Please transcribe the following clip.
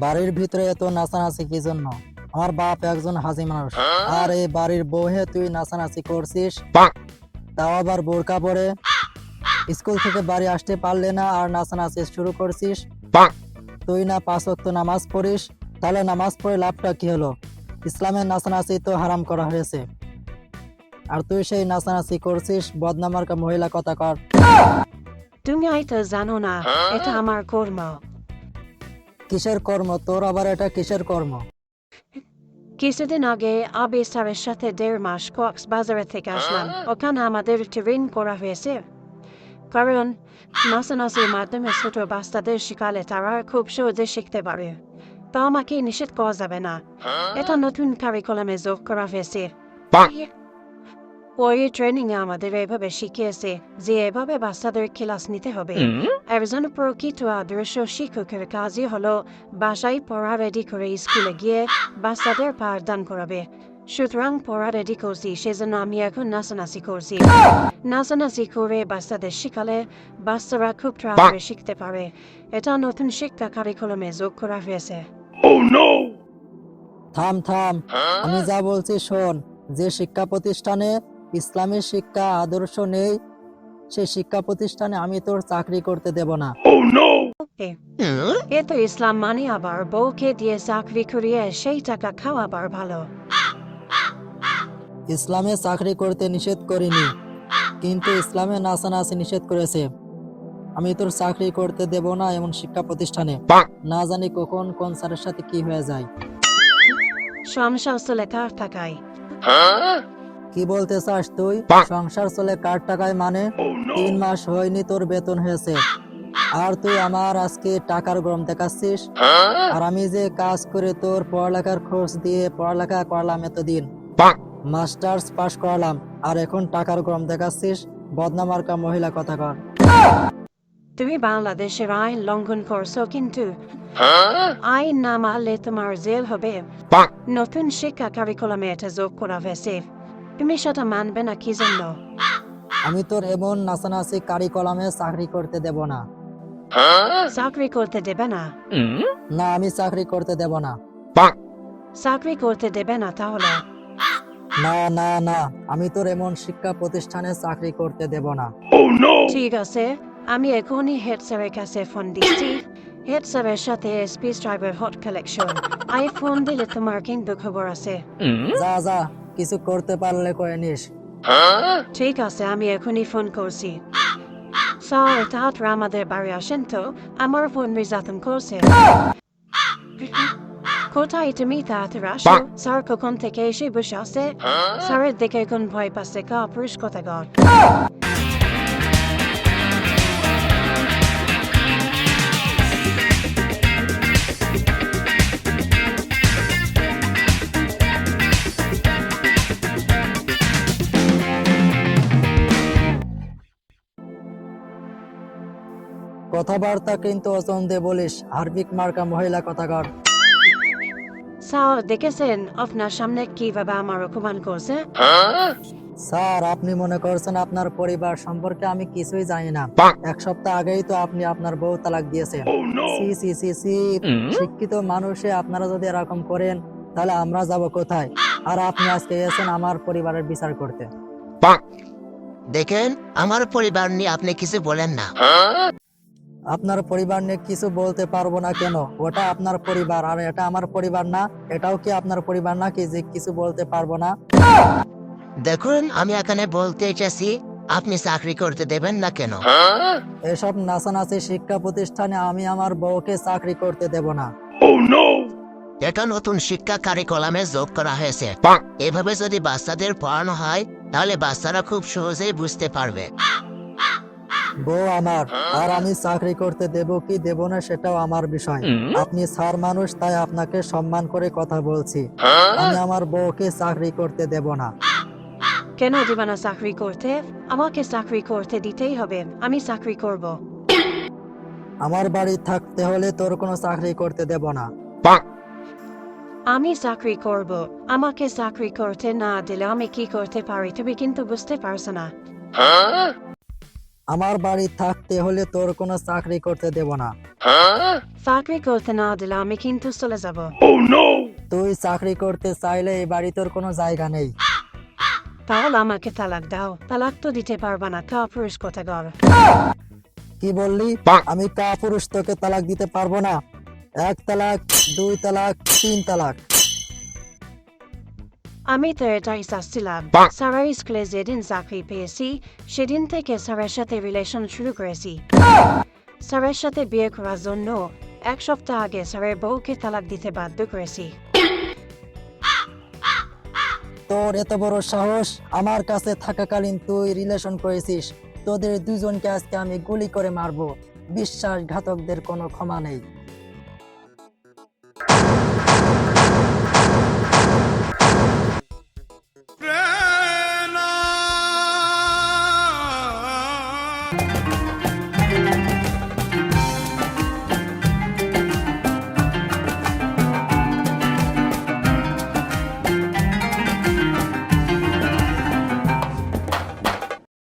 বাড়ির ভিতরে এত নাচানাচি কি জন্য? আমার বাপ একজন হাজি মানুষ, আর এই বাড়ির বউ হয়ে তুই নাচানাচি করছিস, তাও আবার বোরকা পরে। স্কুল থেকে বাড়ি আসতে পারলে না আর নাচানাচি শুরু করছিস। তুই না 5 ওয়াক্ত নামাজ পড়িস, তাহলে নামাজ পড়ে লাভটা কি হলো? ইসলামের নাচানাচি তো হারাম করা হয়েছে, আর তুই সেই নাচানাচি করছিস। বদনামার্কা মহিলা কথা কর। তুমি হয়তো জানো না, এটা আমার কর্ম। কিসের কর্ম তোর? আবার এটা কিসের কর্ম? কিছুদিন আগে আবি স্যারের সাথে 1.5 মাস কক্সবাজারে থেকে আসলাম। ওখানে আমাদের ট্রেন করা হয়েছে, কারণ নাচানাচির মাধ্যমে ছোট বাচ্চাদের শিখালে তারা খুব সহজে শিখতে পারে। তা আমাকে নিষেধ করা যাবে না। এটা নতুন কারিকুলামে যোগ করা হয়েছে। ওই ট্রেনিং এ আমাদের এভাবে শিখিয়েছে যে এভাবে বাচ্চাদের ক্লাস নিতে হবে। একজন প্রকৃত আদর্শ শিক্ষকের কাজই হলো বাসায় পড়া রেডি করে স্কুলে গিয়ে বাচ্চাদের পাঠদান করাবে। সুতরাং পড়া রেডি করছি, সেজন্য আমি এখন নাচানাচি করছি। নাচানাচি করে বাচ্চাদের শিখালে বাচ্চারা খুব তাড়াতাড়ি শিখতে পারে। এটা নতুন শিক্ষা কারিকুলামে যোগ করা হয়েছে। থাম থাম, আমি যা বলছি শোন। যে শিক্ষা প্রতিষ্ঠানে ইসলামী শিক্ষা আদর্শ নেই, সেই শিক্ষা প্রতিষ্ঠানে আমি তোর চাকরি করতে দেব না। এ তো ইসলাম মানে আবার বউকে দিয়ে চাকরি করিয়ে সেই টাকা খাওয়াবার ভালো। ইসলামে চাকরি করতে নিষেধ করিনি, কিন্তু ইসলামে নাচানাচি নিষেধ করেছে। আমি তোর চাকরি করতে দেব না এমন শিক্ষা প্রতিষ্ঠানে। না জানি কখন কোন স্যারের সাথে কি হয়ে যায়। সংসার চলে কার টাকায়? কি বলতে চাস তুই? সংসার চলে কার টাকায় মানে? 3 মাস হয়নি তোর বেতন হয়েছে, আর তুই আমার আজকে টাকার গরম দেখাচ্ছিস? আর আমি যে কাজ করে তোর পড়ালেখার খরচ দিয়ে পড়ালেখা করলাম এতদিন, মাস্টার্স পাস করালাম, আর এখন টাকার গরম দেখাচ্ছিস? বদনামার্কা মহিলা কথা কর। তুমি বাংলাদেশের আইন লঙ্ঘন করছো, কিন্তু আইন না মানলে তোমার জেল হবে। নতুন শিক্ষা কারিকুলামে এটা যোগ করা হয়েছে, তুমি সেটা মানবে না কি জন্য? আমি তোর এমন নাচানাচি কারিকুলামে চাকরি করতে দেব না। চাকরি করতে দেবে না? না, আমি চাকরি করতে দেব না। চাকরি করতে দেবে না তাহলে? না না না, আমি তোর এমন শিক্ষা প্রতিষ্ঠানে চাকরি করতে দেব না। ঠিক আছে, আমি এখনই হেড স্যারের কাছে ফোন দিচ্ছি। হেড স্যারের সাথে speech driver hot collection. I phone দিলে তোমার কিন্তু খবর আছে। যা যা, কিছু করতে পারলে করে নিস। ঠিক আছে, আমি এখনই ফোন করছি। স্যার, তাড়াতাড়ি আমাদের বাড়ি আসেন তো, আমার ফোন নির্যাতন করছে। কোথায় তুমি? তাড়াতাড়ি আসো। স্যার কখন থেকে এসে বসে আছে? স্যারের দিকে কোন ভয় পাচ্ছে কা পুরুষ কথা গড। কথাবার্তা কিন্তু ওজন দিয়ে বলিস, হার্বিক মার্কা মহিলা কথা কর। স্যার দেখেছেন আপনার সামনে কিভাবে আমার অপমান করছে? স্যার, আপনি মনে করছেন আপনার পরিবার সম্পর্কে আমি কিছুই জানি না? 1 সপ্তাহ আগেই তো আপনি আপনার বউ তালাক দিয়েছেন। সি সি সি সি, শিক্ষিত মানুষে আপনারা যদি এরকম করেন তাহলে আমরা যাব কোথায়? আর আপনি আজকে এসেছেন আমার পরিবারের বিচার করতে। দেখেন, আমার পরিবার নিয়ে আপনি কিছু বলেন না। আপনার পরিবার নিয়ে কিছু বলতে পারবো না কেন? ওটা আপনার পরিবার, আর এটা আমার পরিবার না? এটাও কি আপনার পরিবার নাকি যে কিছু বলতে পারবো না? দেখুন, আমি এখানে বলতে চাইছি, আপনি চাকরি করতে দেবেন না কেন? এসব নাচানাচি শিক্ষা প্রতিষ্ঠানে আমি আমার বউকে চাকরি করতে দেব না। এটা নতুন শিক্ষা কারিকুলামে যোগ করা হয়েছে। এভাবে যদি বাচ্চাদের পড়ানো হয় তাহলে বাচ্চারা খুব সহজেই বুঝতে পারবে। বউ আমার, আর আমি চাকরি করতে দেব কি দেব না সেটাও আমার বিষয়। আপনি স্যার মানুষ, তাই আপনাকে সম্মান করে কথা বলছি। আমি আমার বউকে চাকরি করতে দেব না। কেন দিবা না চাকরি করতে? আমাকে চাকরি করতে দিতেই হবে, আমি চাকরি করব। আমার বাড়ি থাকতে হলে তোর কোনো চাকরি করতে দেব না। আমি চাকরি করব, আমাকে চাকরি করতে না দিলে আমি কি করতে পারি তুমি কিন্তু বুঝতে পারছো না। আমার বাড়ি থাকতে হলে তোর কোনো চাকরি করতে দেব না। চাকরি করতে না দিলে আমি কিন্তু চলে যাব। তুই চাকরি করতে চাইলে এই বাড়ি তোর কোনো জায়গা নেই। তাহলে আমাকে তালাক দাও। তালাক তো দিতে পারবা না, কাপুরুষ কোথাকার। কি বললি? আমি কাপুরুষ, তোকে তালাক দিতে পারবো না। 1 তালাক, 2 তালাক, 3 তালাক। আমি তো এটাই চাচ্ছিলাম। স্যারের স্কুলে যেদিন চাকরি পেয়েছি সেদিন থেকে স্যারের সাথে রিলেশন শুরু করেছি। স্যারের সাথে বিয়ে করার জন্য 1 সপ্তাহ আগে স্যারের বউকে তালাক দিতে বাধ্য করেছি। তোর এত বড় সাহস! আমার কাছে থাকাকালীন তুই রিলেশন করেছিস। তোদের দুজনকে আজকে আমি গুলি করে মারবো। বিশ্বাসঘাতকদের কোনো ক্ষমা নেই।